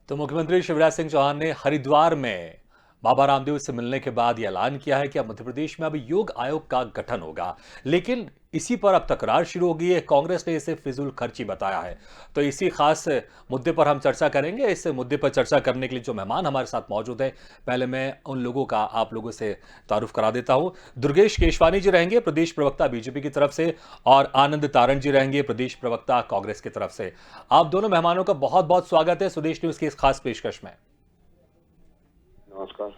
तो मुख्यमंत्री शिवराज सिंह चौहान ने हरिद्वार में बाबा रामदेव से मिलने के बाद यह ऐलान किया है कि अब मध्य प्रदेश में अब योग आयोग का गठन होगा। लेकिन इसी पर अब तकरार शुरू हो गई है। कांग्रेस ने इसे फिजूल खर्ची बताया है। तो इसी खास मुद्दे पर हम चर्चा करेंगे। इस मुद्दे पर चर्चा करने के लिए जो मेहमान हमारे साथ मौजूद हैं, पहले मैं उन लोगों का आप लोगों से तारुफ करा देता हूं। दुर्गेश केशवानी जी रहेंगे प्रदेश प्रवक्ता बीजेपी की तरफ से, और आनंद तारण जी रहेंगे प्रदेश प्रवक्ता कांग्रेस की तरफ से। आप दोनों मेहमानों का बहुत बहुत स्वागत है स्वदेश न्यूज की इस खास पेशकश में। नमस्कार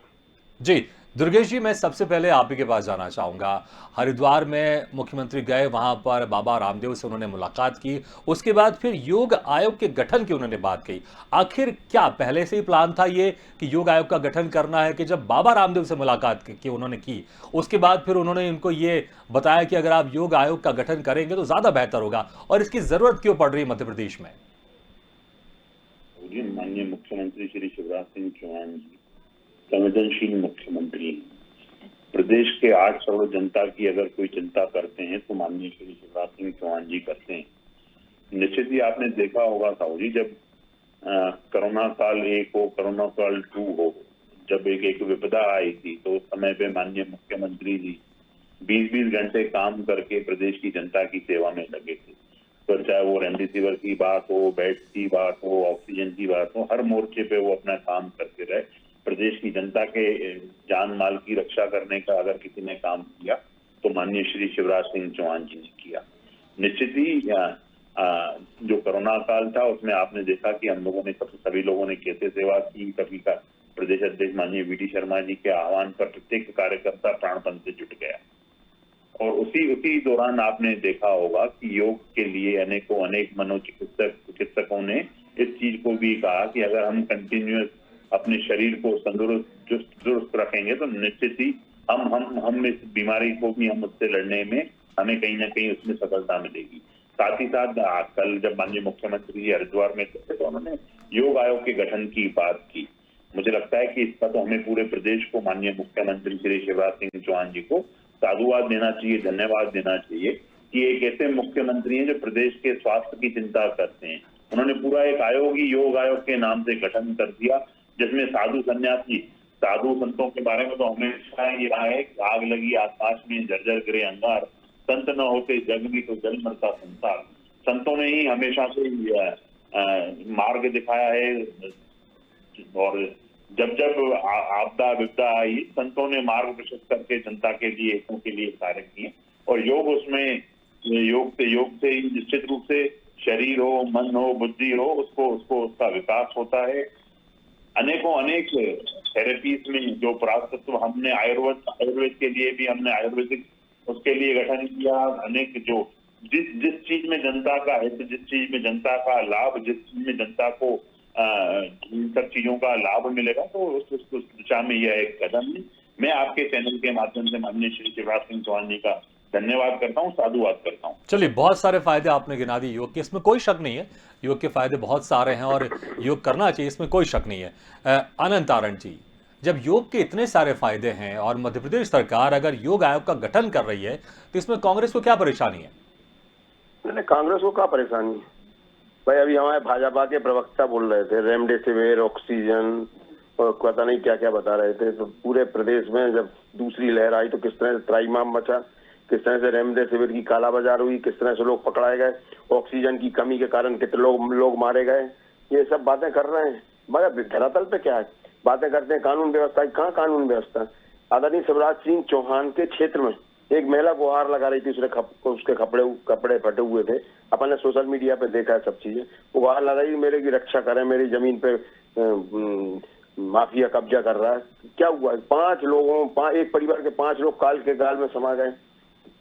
जी, दुर्गेश जी, मैं सबसे पहले आप ही के पास जाना चाहूंगा। हरिद्वार में मुख्यमंत्री गए, वहां पर बाबा रामदेव से उन्होंने मुलाकात की। उसके बाद फिर योग आयोग के गठन की उन्होंने बात कही। आखिर क्या पहले से ही प्लान था ये कि योग आयोग का गठन करना है, कि जब बाबा रामदेव से मुलाकात की उन्होंने की, उसके बाद फिर उन्होंने इनको ये बताया कि अगर आप योग आयोग का गठन करेंगे तो ज्यादा बेहतर होगा, और इसकी जरूरत क्यों पड़ रही है मध्य प्रदेश में? माननीय मुख्यमंत्री श्री शिवराज सिंह चौहान जी संवेदनशील मुख्यमंत्री हैं। प्रदेश के 8 करोड़ जनता की अगर कोई चिंता करते हैं तो माननीय श्री शिवराज सिंह चौहान जी करते हैं। निश्चित ही आपने देखा होगा साहू जी, जब कोरोना काल 1 हो, कोरोना काल 2 हो, जब एक विपदा आई थी तो उस समय पे माननीय मुख्यमंत्री जी 20-20 घंटे काम करके प्रदेश की जनता की सेवा में लगे थे। तो चाहे वो रेमडेसिविर की बात हो, बेड की बात हो, ऑक्सीजन की बात हो, हर मोर्चे पे वो अपना काम करते रहे। प्रदेश की जनता के जान माल की रक्षा करने का अगर किसी ने काम किया तो माननीय श्री शिवराज सिंह चौहान जी ने किया। निश्चित ही जो कोरोना काल था उसमें आपने देखा कि हम लोगों ने सभी लोगों ने कैसे सेवा की। कभी का प्रदेश अध्यक्ष माननीय वी डी शर्मा जी के आह्वान पर प्रत्येक कार्यकर्ता प्राणपण से जुट गया। और उसी दौरान आपने देखा होगा कि योग के लिए अनेक चिकित्सकों ने इस चीज को भी कहा कि अगर हम कंटिन्यूअस अपने शरीर को दुरुस्त रखेंगे तो निश्चित ही हम इस बीमारी को भी हम उससे लड़ने में हमें कहीं ना कहीं उसमें सफलता मिलेगी। साथ ही साथ कल जब माननीय मुख्यमंत्री जी हरिद्वार में थे तो उन्होंने योग आयोग के गठन की बात की। मुझे लगता है कि इसका तो हमें पूरे प्रदेश को माननीय मुख्यमंत्री श्री शिवराज सिंह चौहान जी को साधुवाद देना चाहिए, धन्यवाद देना चाहिए कि एक ऐसे मुख्यमंत्री हैं जो प्रदेश के स्वास्थ्य की चिंता करते हैं। उन्होंने पूरा एक आयोग ही योग आयोग के नाम से गठन कर दिया, जिसमें साधु सन्यासी, साधु संतों के बारे में तो हमेशा ये रहा है कि आग लगी आकाश में जर्जर गिरे अंगार, संत न होते जग में तो जल मरता संसार। संतों ने ही हमेशा से मार्ग दिखाया है, और जब आपदा विपदा आई संतों ने मार्ग प्रशस्त करके जनता के लिए, हितों के लिए कार्य किए। और योग से ही निश्चित रूप से शरीर हो, मन हो, बुद्धि हो, उसका विकास होता है। अनेक थेरेपीज में जो पुरातत्व हमने आयुर्वेद के लिए भी हमने आयुर्वेदिक उसके लिए गठन किया। अनेक जो जिस चीज में जनता का हित, जिस चीज में जनता का लाभ, जिस चीज में जनता को इन सब चीजों का लाभ मिलेगा तो उस दिशा में यह एक कदम है। मैं आपके चैनल के माध्यम से माननीय श्री शिवराज सिंह चौहान जी का धन्यवाद करता हूँ, साधुवाद करता हूँ। चलिए, बहुत सारे फायदे आपने गिना दिए योग के, इसमें कोई शक नहीं है। योग के फायदे बहुत सारे हैं और योग करना चाहिए, इसमें कोई शक नहीं है। आनंद तारण जी, जब योग के इतने सारे फायदे हैं और मध्य प्रदेश सरकार अगर योग आयोग का गठन कर रही है तो इसमें कांग्रेस को क्या परेशानी है? नहीं, कांग्रेस को क्या परेशानी है भाई? अभी हमारे भाजपा के प्रवक्ता बोल रहे थे रेमडेसिविर, ऑक्सीजन और पता नहीं क्या क्या बता रहे थे। तो पूरे प्रदेश में जब दूसरी लहर आई तो किस तरह से त्राहिमाम मचा, किस तरह से रेमडेसिविर की कालाबाजार हुई, किस तरह से लोग पकड़ाए गए, ऑक्सीजन की कमी के कारण कितने लोग मारे गए। ये सब बातें कर रहे हैं, मगर धरातल पे क्या है? बातें करते हैं कानून व्यवस्था की। कहाँ कानून व्यवस्था? आदरणीय शिवराज सिंह चौहान के क्षेत्र में एक महिला गुहार लगा रही थी, उसके कपड़े फटे हुए थे। अपन ने सोशल मीडिया पे देखा है सब चीजें। वो गुहार लगा रही, मेरे की रक्षा करें, मेरी जमीन पे माफिया कब्जा कर रहा है। क्या हुआ? 5 लोगों, एक परिवार के 5 लोग काल के गाल में समा गए।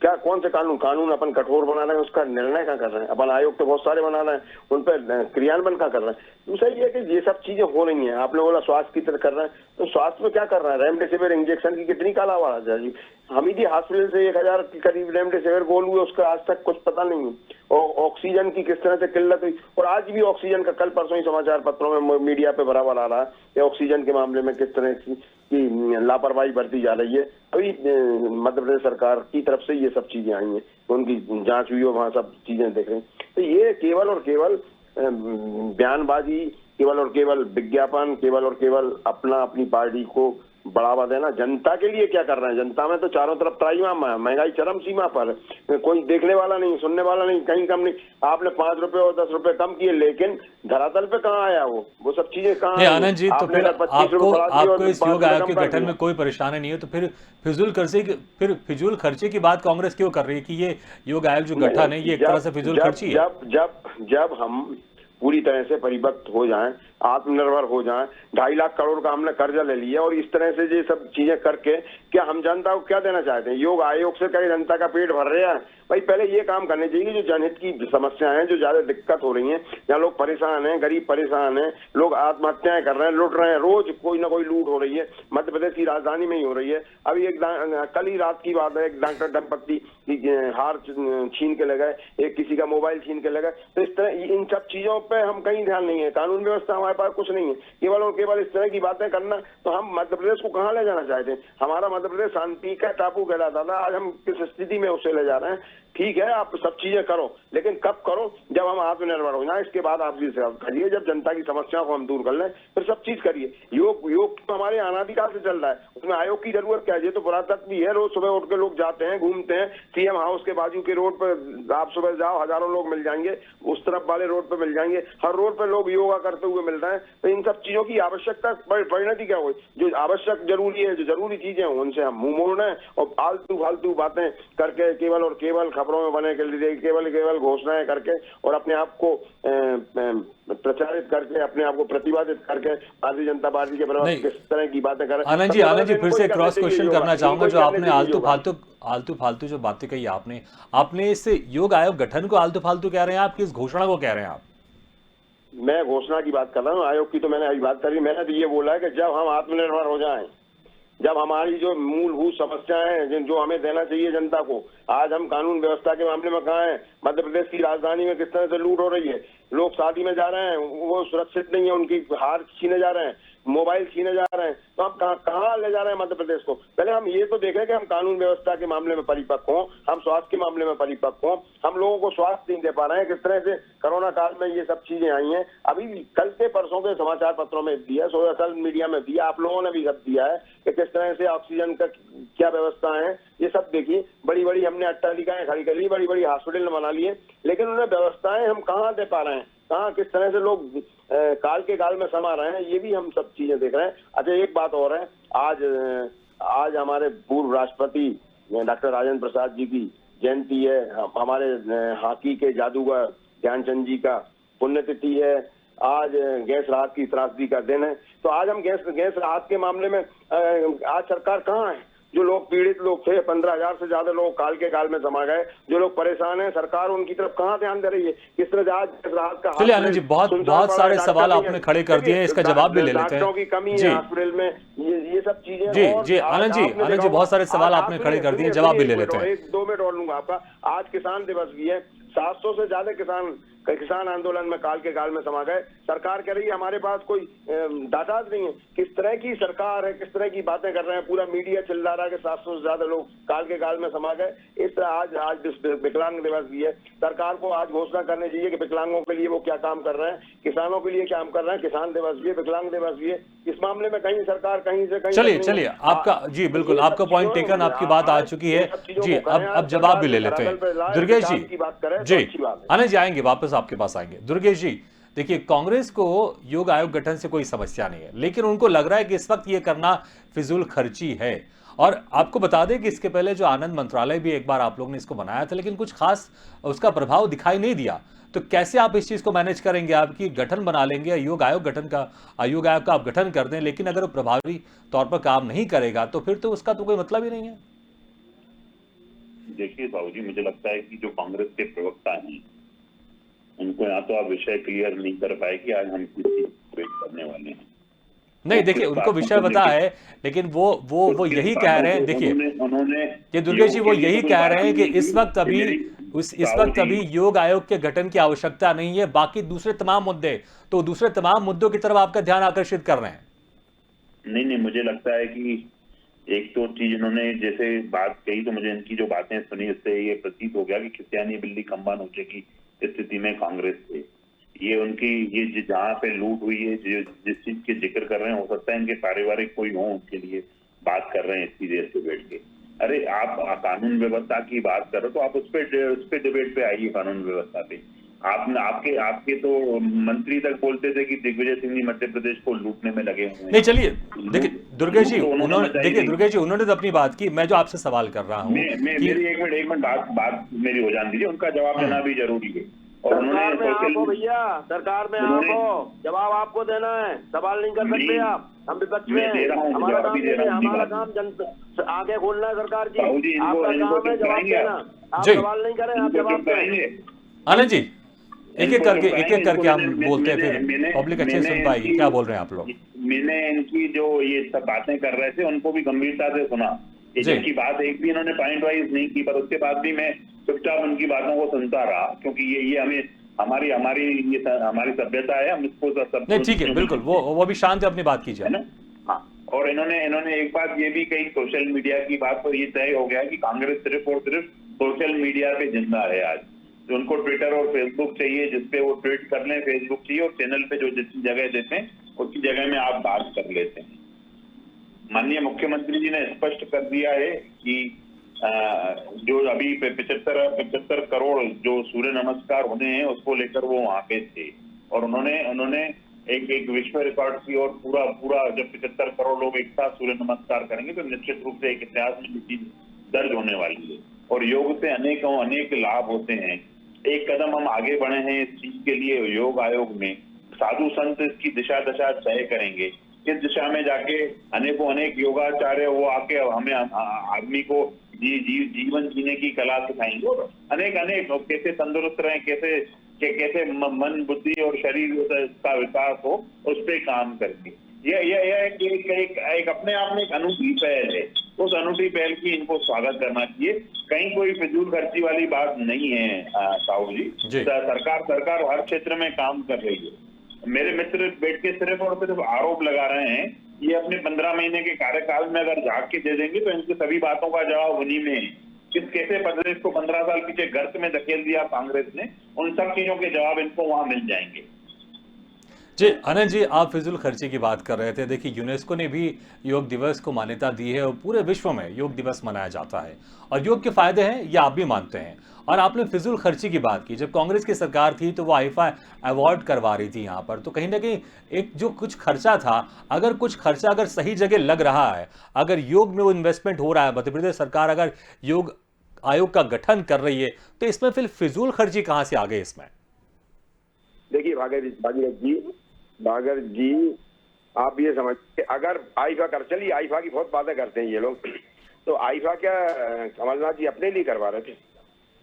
क्या कौन से कानून अपन कठोर बना रहे हैं, उसका निर्णय क्या कर रहे हैं? अपन आयोग तो बहुत सारे बना रहे हैं, उन पर क्रियान्वयन क्या कर रहे हैं? दूसरा ये कि ये सब चीजें हो रही हैं। आप लोगों बोला स्वास्थ्य की तरह कर रहे हैं, तो स्वास्थ्य में क्या कर रहा है? रेमडेसिविर इंजेक्शन की कितनी कालाबाजारी है जी। हमीदी हॉस्पिटल से 1000 के करीब रेमडेसिविर गोल हुए, उसका आज तक कुछ पता नहीं है। और ऑक्सीजन की किस तरह से किल्लत हुई, और आज भी ऑक्सीजन का कल परसों ही समाचार पत्रों में मीडिया पे बराबर आ रहा है कि ऑक्सीजन के मामले में किस तरह की लापरवाही बरती जा रही है। अभी मध्य प्रदेश सरकार की तरफ से ये सब चीजें आई हैं, उनकी जांच हुई और वहां सब चीजें देख रहे हैं। तो ये केवल और केवल बयानबाजी केवल और केवल विज्ञापन, केवल और केवल अपनी पार्टी को बढ़ावा देना। जनता के लिए क्या कर रहे हैं? जनता में तो चारों तरफ त्राहिमाम है, महंगाई चरम सीमा पर, कोई देखने वाला नहीं, सुनने वाला नहीं, कहीं कम नहीं। आपने 5 रुपए और 10 रुपए कम किए, लेकिन धरातल पे कहाँ आया वो सब चीजें कहाँ नहीं आई? आनंद जी, तो आपने फिर अगर 25 रुपए बढ़ा दिए आपको और इस 5 योग रुपए आयोग कम के कर गठन दिए। में कोई परेशानी नहीं है, तो फिर फिजूल खर्चे की बात कांग्रेस क्यों कर रही है कि ये योग आयोग जो गठन है ये एक तरह से फिजूल खर्ची है? जब हम पूरी तरह से परिपक्व हो जाएं, आत्मनिर्भर हो जाएं, 2.5 लाख करोड़ का हमने कर्जा ले लिया और इस तरह से ये सब चीजें करके क्या हम जनता को क्या देना चाहते हैं? योग आयोग से कहीं जनता का पेट भर रहे हैं? भाई पहले ये काम करने चाहिए जो जनहित की समस्याएं हैं, जो ज्यादा दिक्कत हो रही हैं, जहाँ लोग परेशान हैं, गरीब परेशान हैं, लोग आत्महत्याएं कर रहे हैं, लूट रहे हैं, रोज कोई ना कोई लूट हो रही है। मध्य प्रदेश की राजधानी में ही हो रही है। अभी कल ही रात की बात है, एक डॉक्टर दंपत्ति हार छीन के ले गए, एक किसी का मोबाइल छीन के ले गए। तो इस तरह इन सब चीजों पे हम कहीं ध्यान नहीं है, कानून व्यवस्था हमारे पास कुछ नहीं है, केवल और केवल इस तरह की बातें करना। तो हम मध्य प्रदेश को कहाँ ले जाना चाहते हैं? हमारा मध्य प्रदेश शांति का टापू कहलाता था, आज हम किस स्थिति में उसे ले जा रहे हैं? ठीक है, आप सब चीजें करो, लेकिन कब करो? जब हम आत्मनिर्भर हो जाए, इसके बाद आप करिए, जब जनता की समस्याओं को हम दूर कर लें, फिर सब चीज करिए। योग तो हमारे अनादिकाल से चल रहा है, उसमें आयोग की जरूरत क्या है? ये तो पुरातत्व भी है, रोज सुबह उठ के लोग जाते हैं, घूमते हैं। सीएम हाउस के बाजू के रोड पर आप सुबह जाओ, हजारों लोग मिल जाएंगे, उस तरफ वाले रोड पर मिल जाएंगे, हर रोड पर लोग योगा करते हुए मिल रहे हैं। तो इन सब चीजों की आवश्यकता परिणति क्या हुई? जो आवश्यक जरूरी है, जो जरूरी चीजें हैं, उनसे हम मुंह मोड़ रहे हैं और फालतू बातें करके केवल और केवल खबरों में बने के लिए केवल घोषणाएं करके और अपने आप को प्रचारित करके, अपने आप को प्रतिपादित करके भारतीय जनता पार्टी के प्रवक्ता किस तरह की बातें कर रहे हैं। आनंद जी फिर से क्रॉस क्वेश्चन करना चाहूंगा, जो आपने आलतू फालतू जो बातें कही आपने इस योग आयोग गठन को आलतू फालतू कह रहे हैं आप, किस घोषणा को कह रहे हैं आप? मैं घोषणा की बात कर रहा हूँ, आयोग की तो मैंने अभी बात करी। मैंने तो ये बोला है कि जब हम आत्मनिर्भर हो जाएं, जब हमारी जो मूलभूत समस्याएं हैं जो हमें देना चाहिए जनता को, आज हम कानून व्यवस्था के मामले में कहाँ हैं? मध्य प्रदेश की राजधानी में किस तरह से लूट हो रही है, लोग शादी में जा रहे हैं, वो सुरक्षित नहीं है, उनकी हार छीने जा रहे हैं, मोबाइल छीने जा रहे हैं। तो हम कहाँ ले जा रहे हैं मध्य प्रदेश को? पहले हम ये तो देखें कि हम कानून व्यवस्था के मामले में परिपक्व हों, हम स्वास्थ्य के मामले में परिपक्व हों। हम लोगों को स्वास्थ्य नहीं दे पा रहे हैं, किस तरह से कोरोना काल में ये सब चीजें आई हैं। अभी कल के परसों के समाचार पत्रों में दिया, सोशल मीडिया में दिया, आप लोगों ने भी सब दिया है कि किस तरह से ऑक्सीजन का क्या व्यवस्था है। ये सब देखिए, बड़ी बड़ी हमने अट्टालिकाएं खड़ी कर ली, बड़ी बड़ी हॉस्पिटल बना लिए, लेकिन उन्हें व्यवस्थाएं हम कहाँ दे पा रहे हैं? कहाँ किस तरह से लोग काल के गाल में समा रहे हैं, ये भी हम सब चीजें देख रहे हैं। अच्छा, एक बात और है, आज हमारे पूर्व राष्ट्रपति डॉक्टर राजेंद्र प्रसाद जी की जयंती है, हमारे हॉकी के जादूगर ध्यानचंद जी का पुण्यतिथि है, आज गैस राहत की त्रासदी का दिन है। तो आज हम गैस राहत के मामले में आज सरकार कहाँ है? जो लोग पीड़ित लोग थे, 15,000 से ज्यादा लोग काल के गाल में समा गए, जो लोग परेशान हैं, सरकार उनकी तरफ कहाँ ध्यान दे रही है? किस तरह से आज राहत का? चलिए आनंद जी, बहुत सारे सवाल आपने खड़े कर दिए हैं, इसका जवाब भी ले लेते हैं। डॉक्टरों की कमी है हॉस्पिटल में, ये सब चीजें। जी आनंद जी बहुत सारे सवाल आपने खड़े कर दिए, जवाब भी ले लेते हैं। 1-2 मिनट और लूंगा आपका। आज किसान दिवस भी है, 700 से ज्यादा किसान आंदोलन में काल के गाल में समा गए। सरकार कह रही है हमारे पास कोई डाटा नहीं है। किस तरह की सरकार है, किस तरह की बातें कर रहे हैं? पूरा मीडिया चिल्ला रहा है कि 700 से ज्यादा लोग काल के गाल में समा गए। इस तरह आज विकलांग दिवस भी है, सरकार को आज घोषणा करनी चाहिए कि विकलांगों के लिए वो क्या काम कर रहे हैं, किसानों के लिए क्या काम कर रहे हैं। किसान दिवस भी है, विकलांग दिवस भी है, इस मामले में कहीं सरकार कहीं से कहीं। चलिए आपका जी बिल्कुल, आपका पॉइंट टेकन, आपकी बात आ चुकी है जी। अब जवाब भी ले लेते हैं दुर्गेश जी की बात करें जी। आनंद जी आएंगे, वापस आपके पास आएंगे। दुर्गेश जी देखिए, कांग्रेस को योग आयोग गठन से कोई समस्या नहीं है, लेकिन उनको लग रहा है कि इस वक्त ये करना फिजूल खर्ची है। और आपको बता दें कि इसके पहले जो आनंद मंत्रालय भी एक बार आप लोग ने इसको बनाया था, लेकिन कुछ खास उसका प्रभाव दिखाई नहीं दिया। तो कैसे आप इस चीज को मैनेज करेंगे? आपकी गठन बना लेंगे, योग आयोग का आप गठन कर दें, लेकिन अगर वो प्रभावी तौर पर काम नहीं करेगा तो फिर तो उसका तो कोई मतलब ही नहीं है। देखिए बाबू जी, मुझे लगता है कि जो कांग्रेस के प्रवक्ता हैं, उनको या तो आप विषय क्लियर नहीं कर पाए कि आज हम किस चीज करने वाले हैं। नहीं देखिए, उनको विषय पता है, लेकिन वो यही कह रहे हैं। देखिए ये दुर्गेश जी, वो यही कह रहे हैं कि इस वक्त अभी योग आयोग के गठन की आवश्यकता नहीं है, बाकी दूसरे तमाम मुद्दों की तरफ आपका ध्यान आकर्षित कर रहे हैं। नहीं, मुझे लगता है कि एक तो चीज इन्होंने जैसे बात कही, तो मुझे इनकी जो बातें सुनी, इससे ये प्रतीत हो गया कि खिसियानी बिल्ली खंबा नोचे की स्थिति में कांग्रेस थे। ये उनकी ये जहाँ पे लूट हुई है, जिस चीज के जिक्र कर रहे हैं, हो सकता है इनके पारिवारिक कोई हो, उनके लिए बात कर रहे हैं इतनी देर से बैठ के। अरे आप कानून व्यवस्था की बात कर रहे हो तो आप उस पे डिबेट पे आइए, कानून व्यवस्था पे। आपके तो मंत्री तक बोलते थे कि दिग्विजय सिंह जी मध्य प्रदेश को लूटने में लगे हुए हैं। नहीं चलिए, देखिए दुर्गेश जी, उन्होंने तो अपनी बात की, मैं जो आपसे सवाल कर रहा हूँ मेरी एक मिनट बात मेरी हो जान दीजिए, उनका जवाब देना भी जरूरी है। और सरकार में आप हो भैया, सरकार में आप हो, जवाब आपको देना है, सवाल नहीं कर सकते आप। हम विपक्ष में हमारा काम नहीं है, हमारा काम जनता आगे खोलना है सरकार की, आपका काम है जवाब देना। आप सवाल नहीं करें, आप जवाब दें। आनंद जी, एक एक करके हम बोलते हैं, फिर पब्लिक अच्छे सुन पाएगी। क्या बोल रहे हैं आप लोग? मैंने इनकी जो ये सब बातें कर रहे थे उनको भी गंभीरता से सुना, जिनकी बात एक भी इन्होंने पॉइंट वाइज नहीं की, पर उसके बाद भी मैं चुपचाप उनकी बातों को सुनता रहा, क्योंकि ये हमें हमारी सभ्यता है, हम इसको सब नहीं ठीक है, बिल्कुल वो भी शांत अपनी बात कीजिए, है ना। हाँ, और इन्होंने एक बात ये भी कही, सोशल मीडिया की बात, तो ये तय हो गया कि कांग्रेस सिर्फ और सिर्फ सोशल मीडिया पे जिंदा है आज। तो उनको ट्विटर और फेसबुक चाहिए जिसपे वो ट्वीट कर लें, फेसबुक चाहिए, और चैनल पे जो जितनी जगह देते हैं उसी जगह में आप बात कर लेते हैं। माननीय मुख्यमंत्री जी ने स्पष्ट कर दिया है कि जो अभी 75 करोड़ जो सूर्य नमस्कार होने हैं उसको लेकर वो वहां पे थे, और उन्होंने एक विश्व रिकॉर्ड की, और पूरा जब 75 करोड़ लोग एक साथ सूर्य नमस्कार करेंगे तो निश्चित रूप से एक इतिहास में ये चीज दर्ज होने वाली है। और योग से अनेक लाभ होते हैं। एक कदम हम आगे बढ़े हैं इस चीज के लिए, योग आयोग में साधु संत इसकी दिशा दशा तय करेंगे, किस दिशा में जाके अनेक योगाचार्य वो आके हमें आदमी को जीवन जीने की कला सिखाएंगे, और अनेक कैसे तंदुरुस्त रहें, कैसे मन बुद्धि और शरीर का विकास हो, उस पर काम करके एक अपने आप में एक अनूठी पहल है। उस अनूठी पहल की इनको स्वागत करना चाहिए। कहीं कोई फिजूल खर्ची वाली बात नहीं है साहू जी। सरकार हर क्षेत्र में काम कर रही है। मेरे मित्र बैठ के सिर्फ और सिर्फ आरोप लगा रहे हैं। ये अपने 15 महीने के कार्यकाल में अगर झांक के दे देंगे तो इनकी सभी बातों का जवाब उन्हीं में है। कैसे प्रदेश को 15 साल पीछे गर्त में धकेल दिया कांग्रेस ने, उन सब चीजों के जवाब इनको वहां मिल जाएंगे। जी आनंद जी, आप फिजूल खर्ची की बात कर रहे थे। देखिए, यूनेस्को ने भी योग दिवस को मान्यता दी है और पूरे विश्व में योग दिवस मनाया जाता है, और योग के फायदे हैं ये आप भी मानते हैं। और आपने फिजूल खर्ची की बात की, जब कांग्रेस की सरकार थी तो वो आईफा अवार्ड करवा रही थी यहाँ पर, तो कहीं ना कहीं एक जो कुछ खर्चा था, अगर कुछ खर्चा अगर सही जगह लग रहा है, अगर योग में वो इन्वेस्टमेंट हो रहा है, मध्य प्रदेश सरकार अगर योग आयोग का गठन कर रही है, तो इसमें फिर फिजूल खर्ची कहां से आ गई इसमें? देखिए भागीरथ जी, आप ये समझिए, अगर आईफा कर, चलिए आईफा की बहुत बातें करते हैं ये लोग, तो आईफा क्या कमलनाथ जी अपने लिए करवा रहे थे?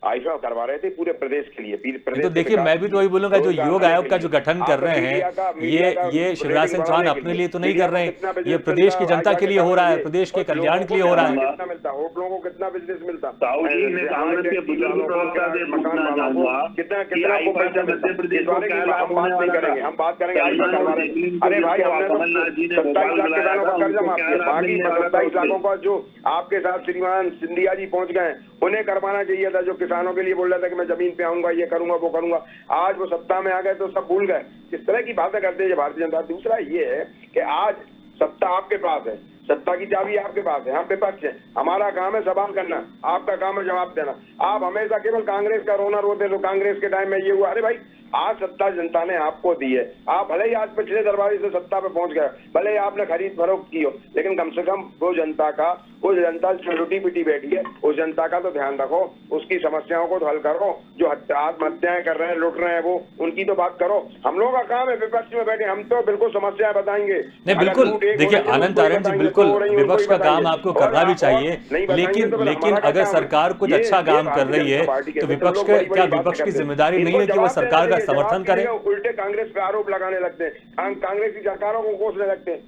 आईफा करवा रहे थे पूरे प्रदेश के लिए। तो देखिए, मैं भी तो वही बोलूंगा, जो योग आयोग का जो गठन कर रहे हैं, ये शिवराज सिंह चौहान अपने लिए तो नहीं कर रहे हैं, ये प्रदेश की जनता के लिए हो रहा है, प्रदेश के कल्याण के लिए हो रहा है। कितना मिलता, होटलों को कितना बिजनेस मिलता, हम बात करेंगे। अरे भाई, हमने 27 लाख किसानों का कर्जा माफ किया, बाकी 27 लाखों का जो आपके साथ श्रीमान सिंधिया जी पहुंच गए, उन्हें करवाना चाहिए था। जो किसानों के लिए बोल रहा था कि मैं जमीन पे आऊंगा, ये करूंगा, वो करूंगा, आज वो सत्ता में आ गए तो सब भूल गए। किस तरह की बातें करते हैं भारतीय जनता। दूसरा ये है कि आज सत्ता आपके पास है, सत्ता की चाबी आपके पास है, हम विपक्ष हैं, हमारा काम है सवाल करना, आपका काम है जवाब देना। आप हमेशा केवल कांग्रेस का रोना रोते तो कांग्रेस के टाइम में ये हुआ। अरे भाई, आज सत्ता जनता ने आपको दी है, आप भले ही आज पिछले दरबारी से सत्ता पे पहुंच गए, भले ही आपने खरीद फरोख्त की हो, लेकिन कम से कम वो जनता जिसमें लुटी पिटी बैठी है, उस जनता का तो ध्यान रखो, उसकी समस्याओं को तो हल करो। जो आत्महत्याएं कर रहे हैं, लुट रहे हैं, वो उनकी तो बात करो। हम लोगों का काम है विपक्ष में बैठे, हम तो बिल्कुल समस्याएं बताएंगे। नहीं, बिल्कुल, देखिए आनंद जी, बिल्कुल विपक्ष का काम आपको करना भी चाहिए, लेकिन अगर सरकार कुछ अच्छा काम कर रही है तो विपक्ष की जिम्मेदारी नहीं है कि वो सरकार का समर्थन करे? उल्टे कांग्रेस पे आरोप लगाने लगते हैं, कांग्रेस की सरकारों को कोसने लगते हैं।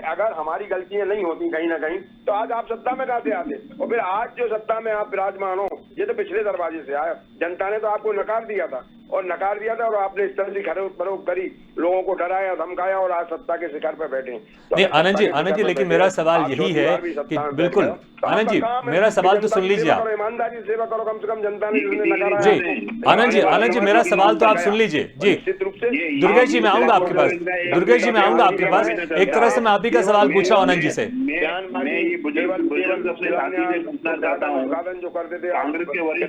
अगर हमारी गलतियां नहीं होती कहीं ना कहीं तो आज आप सत्ता में कैसे आते? और फिर आज जो सत्ता में आप विराजमान हो, ये तो पिछले दरवाजे से आया। जनता ने तो आपको नकार दिया था, और नकार दिया था, और आपने इस तरह से फरोख करी, लोगों को डराया धमकाया, और आज सत्ता के शिखर पर बैठे हैं। तो नहीं आनंद जी, लेकिन मेरा सवाल यही है कि बिल्कुल आनंद जी, मेरा सवाल तो सुन लीजिए आप। ईमानदारी से सेवा करो, कम से कम जनता ने नकारा जी आनंद जी, मेरा सवाल तो आप सुन लीजिए जी। निश्चित रूप से दुर्गेश जी मैं आऊंगा आपके पास, दुर्गेश जी मैं आऊंगा आपके पास। एक तरह से मैं आप ही का सवाल पूछ रहा हूं आनंद जी से। मैं ये बुजुर्ग सबसे साथी से पूछना चाहता हूँ, जो करते थे कांग्रेस के वरिष्ठ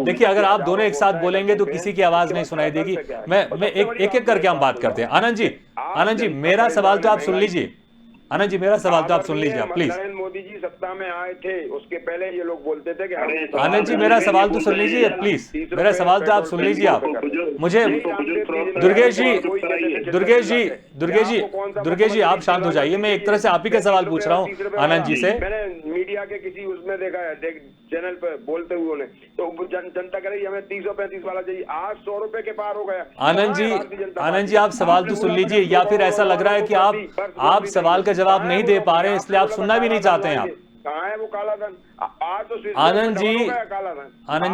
देखिए, अगर आप दोनों एक साथ बोलेंगे तो किसी की आवाज नहीं सुनाई देगी। मैं एक करके हम बात करते हैं। आनंद जी मेरा सवाल तो आप सुन लीजिए। आनंद जी मेरा सवाल तो आप सुन लीजिए प्लीज। नरेंद्र मोदी जी सत्ता में आए थे, उसके पहले ये लोग बोलते थे कि आनंद जी मेरा सवाल तो सुन लीजिए प्लीज, मेरा सवाल तो आप सुन लीजिए आप। मुझे दुर्गेश जी आप शांत हो जाइए। मैं एक तरह से आप ही का सवाल पूछ रहा हूँ आनंद जी से। मैंने मीडिया के किसी उसमें देखा है, चैनल पे बोलते हुए उन्हें, तो जनता कह रही है हमें 335 वाला चाहिए, आज 100 रुपए के पार हो गया। आनंद जी आप सवाल तो सुन लीजिए, या फिर ऐसा लग रहा है कि आप सवाल का जवाब नहीं दे पा रहे हैं, इसलिए आप सुनना भी नहीं चाहते हैं आप। कहाँ है वो काला धन? आज तो आनंद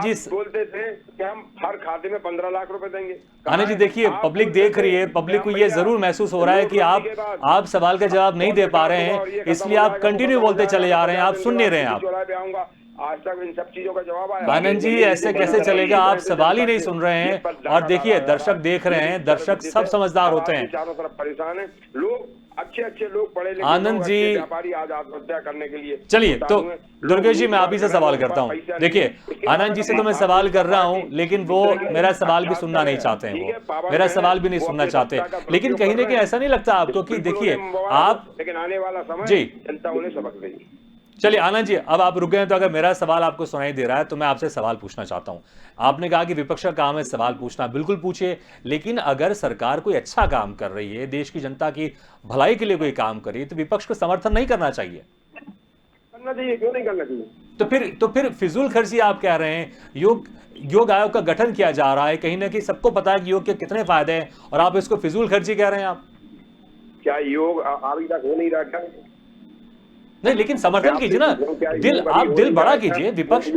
जी बोलते थे कि हम हर खाते में 15 लाख रुपए देंगे। आनंद जी देखिए, पब्लिक देख रही है, पब्लिक को ये जरूर महसूस हो रहा है कि आप सवाल का जवाब नहीं दे पा रहे हैं, इसलिए आप कंटिन्यू बोलते चले जा रहे हैं, आप सुन नहीं रहे हैं आप। आज तक इन सब चीजों का जवाब आया। आनंद जी ऐसे कैसे चलेगा? आप सवाल ही नहीं सुन रहे हैं। और देखिए दर्शक देख रहे हैं, दर्शक सब समझदार होते हैं। चारों तरफ परेशान है लोग, अच्छे लोग पढ़े लिखे आनंद जी व्यापारी आज आत्महत्या करने के लिए। चलिए तो दुर्गेश जी मैं आप ही से सवाल करता हूं। देखिए आनंद जी से तो मैं सवाल कर रहा हूं, लेकिन वो मेरा सवाल भी सुनना नहीं चाहते हैं, वो मेरा सवाल भी नहीं सुनना चाहते। लेकिन कहीं ना कहीं ऐसा नहीं लगता आपको कि देखिए आप, लेकिन आने वाला समय जी जनता उन्हें सबक देगी। चलिए आनंद जी अब आप रुक गए, तो अगर मेरा सवाल आपको सुनाई दे रहा है तो मैं आपसे सवाल पूछना चाहता हूं। आपने कहा कि विपक्ष का काम है सवाल पूछना, बिल्कुल पूछिए, लेकिन अगर सरकार कोई अच्छा काम कर रही है, देश की जनता की भलाई के लिए कोई काम कर रही है, तो विपक्ष को समर्थन नहीं करना चाहिए? करना चाहिए, क्यों नहीं करना चाहिए? तो फिर फिजूल खर्ची आप कह रहे हैं। योग आयोग का गठन किया जा रहा है, कहीं ना कहीं सबको पता है कि योग के कितने फायदे हैं, और आप इसको फिजूल खर्ची कह रहे हैं। आप क्या योग अभी तक हो नहीं रहा? क्या नहीं, लेकिन समर्थन कीजिए ना, आप दिल बड़ा कीजिए।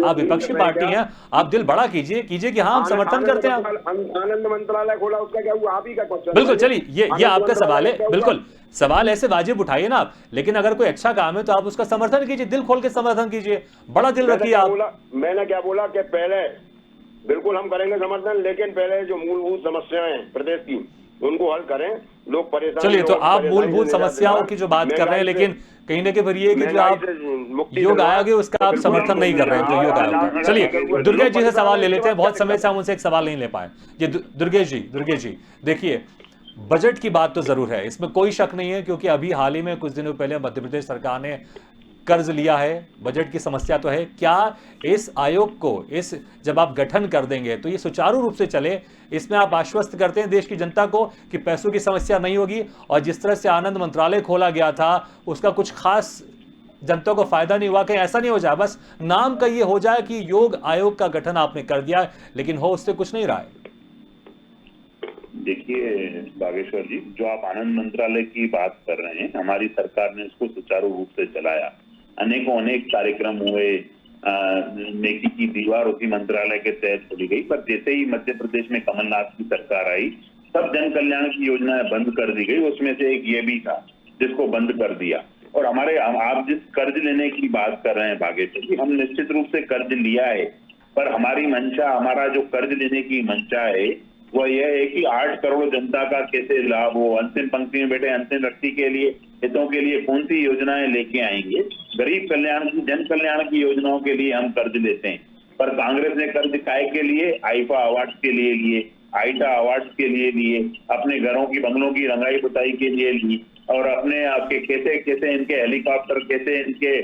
आप विपक्षी पार्टी हैं, आप दिल बड़ा कीजिए कि हाँ हम समर्थन करते हैं। आनंद मंत्रालय खोला, उसका क्या हुआ? आप ही का क्वेश्चन। बिल्कुल, चलिए ये आपका सवाल है, बिल्कुल सवाल ऐसे वाजिब उठाइए ना आप, लेकिन अगर कोई अच्छा काम है तो आप उसका समर्थन कीजिए, दिल खोल के समर्थन कीजिए, बड़ा दिल रखिए आप। मैंने क्या बोला कि पहले बिल्कुल हम करेंगे समर्थन, लेकिन पहले जो मूलभूत समस्याएं हैं प्रदेश की उनको हल करें। लोग परेशान। चलिए तो आप मूलभूत समस्याओं की जो बात कर रहे हैं, लेकिन कहीं ना कहीं ये कि जो आप योग आयोग है उसका आप समर्थन नहीं कर रहे हैं, जो योग आयोग। चलिए दुर्गेश जी से सवाल ले लेते हैं, बहुत समय से हम उनसे एक सवाल नहीं ले पाए। ये दुर्गेश जी देखिए, बजट की बात तो जरूर है, इसमें कोई शक नहीं है, क्योंकि अभी हाल ही में कुछ दिनों पहले मध्य प्रदेश सरकार ने कर्ज लिया है, बजट की समस्या तो है। क्या इस आयोग को जब आप गठन कर देंगे तो ये सुचारू रूप से चले, इसमें आप आश्वस्त करते हैं देश की जनता को कि पैसों की समस्या नहीं होगी, और जिस तरह से आनंद मंत्रालय खोला गया था उसका कुछ खास जनता को फायदा नहीं हुआ, कहीं ऐसा नहीं हो जाए बस नाम का ये हो जाए कि योग आयोग का गठन आपने कर दिया, लेकिन हो उससे कुछ नहीं रहा है? देखिए बागेश्वर जी, जो आप आनंद मंत्रालय की बात कर रहे हैं, हमारी सरकार ने इसको सुचारू रूप से चलाया। अनेक कार्यक्रम हुए, नेकी की दीवार उसी मंत्रालय के तहत खोली गई, पर जैसे ही मध्य प्रदेश में कमलनाथ की सरकार आई, सब जन कल्याण की योजनाएं बंद कर दी गई। उसमें से एक ये भी था जिसको बंद कर दिया। और आप जिस कर्ज लेने की बात कर रहे हैं बागेश्वर जी, हम निश्चित रूप से कर्ज लिया है, पर हमारा जो कर्ज लेने की मंशा है वह यह है कि 8 करोड़ जनता का कैसे लाभ हो, अंतिम पंक्ति में बैठे अंतिम व्यक्ति के लिए, हितों के लिए कौन सी योजनाएं लेके आएंगे। गरीब कल्याण की, जन कल्याण की योजनाओं के लिए हम कर्ज लेते हैं, पर कांग्रेस ने कर्ज काय के लिए? आईफा अवार्ड के लिए लिए, आईटा अवार्ड के लिए लिए, अपने घरों की बंगलों की रंगाई पुताई के लिए ली, और अपने आपके कैसे इनके हेलीकॉप्टर, कैसे इनके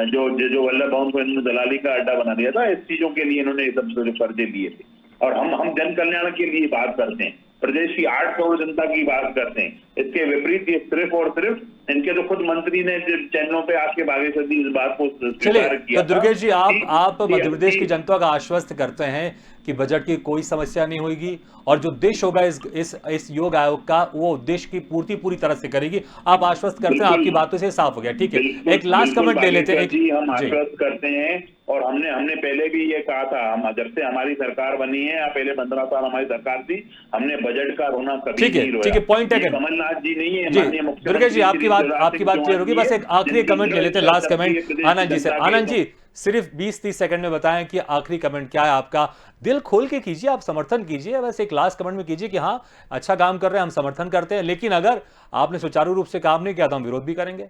जो वल्लभ भवन को इन्होंने दलाली का अड्डा बना दिया था, इस चीजों के लिए इन्होंने सब कर्जे लिए थे। और हम जन कल्याण के लिए बात करते हैं, प्रदेश की 8 करोड़ जनता की बात करते हैं, इसके विपरीत ये सिर्फ और सिर्फ इनके तो खुद मंत्री ने चैनलों पे आके बागे सदी इस बात को चलिए, स्वीकार किया तो दुर्गेश जी, आप कि मध्य प्रदेश की जनता का आश्वस्त करते हैं कि बजट की कोई समस्या नहीं होगी और जो उद्देश्य होगा इस योग आयोग का, वो उद्देश्य की पूर्ति पूरी तरह से करेगी। आप आश्वस्त करते हैं, बिल्कुल। आपकी बातों से साफ हो गया। ठीक है, बिल्कुल, एक लास्ट बिल्कुल कमेंट ले लेते हैं। बागेश्वर जी, हम जी, आश्वस्त करते हैं और हमने पहले भी ये कहा था, हम जब से हमारी सरकार बनी है या पहले 15 साल हमारी सरकार थी, हमने बजट का रोना कभी ठीक है, नहीं रोया। ठीक है, पॉइंट है। ये कमलनाथ जी नहीं है, जी, माननीय मुख्यमंत्री दुर्गेश जी, आपकी बात शिवराज क्लियर होगी। सिंह बस एक चौहान आखिरी जी, कमेंट ले लेते हैं, जिनकी लास्ट कमेंट प्रदेश की आनंद जी से। जनता आनंद के- जी, सिर्फ 20-30 सेकंड में बताएं कि आखिरी कमेंट क्या है आपका। दिल खोल के कीजिए, आप समर्थन कीजिए, बस एक लास्ट कमेंट में कीजिए कि हाँ, अच्छा काम कर रहे हैं, हम समर्थन करते हैं, लेकिन अगर आपने सुचारू रूप से काम नहीं किया तो हम विरोध भी करेंगे।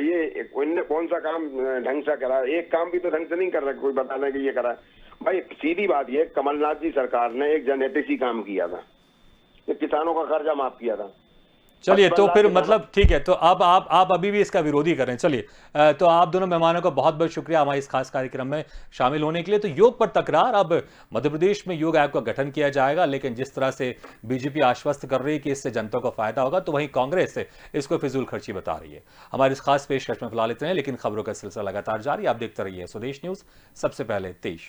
ये कौन सा काम ढंग से करा, एक काम भी तो ढंग से नहीं कर रहा, कोई बताना कि ये करा। भाई सीधी बात ये, कमलनाथ जी सरकार ने एक जेनेटिसी काम किया था, ये किसानों का कर्जा माफ किया था। चलिए, तो 55 फिर लाख मतलब ठीक है, तो अब आप अभी भी इसका विरोधी करें। चलिए, तो आप दोनों मेहमानों का बहुत बहुत शुक्रिया हमारे इस खास कार्यक्रम में शामिल होने के लिए। तो योग पर तकरार, अब मध्य प्रदेश में योग आयोग का गठन किया जाएगा, लेकिन जिस तरह से बीजेपी आश्वस्त कर रही है कि इससे जनता को फायदा होगा, तो वहीं कांग्रेस इसको फिजूल खर्ची बता रही है। हमारे इस खास पेशकश में फिलहाल इतने हैं, लेकिन खबरों का सिलसिला लगातार जारी। आप देखते रहिए स्वदेश न्यूज, सबसे पहले देश।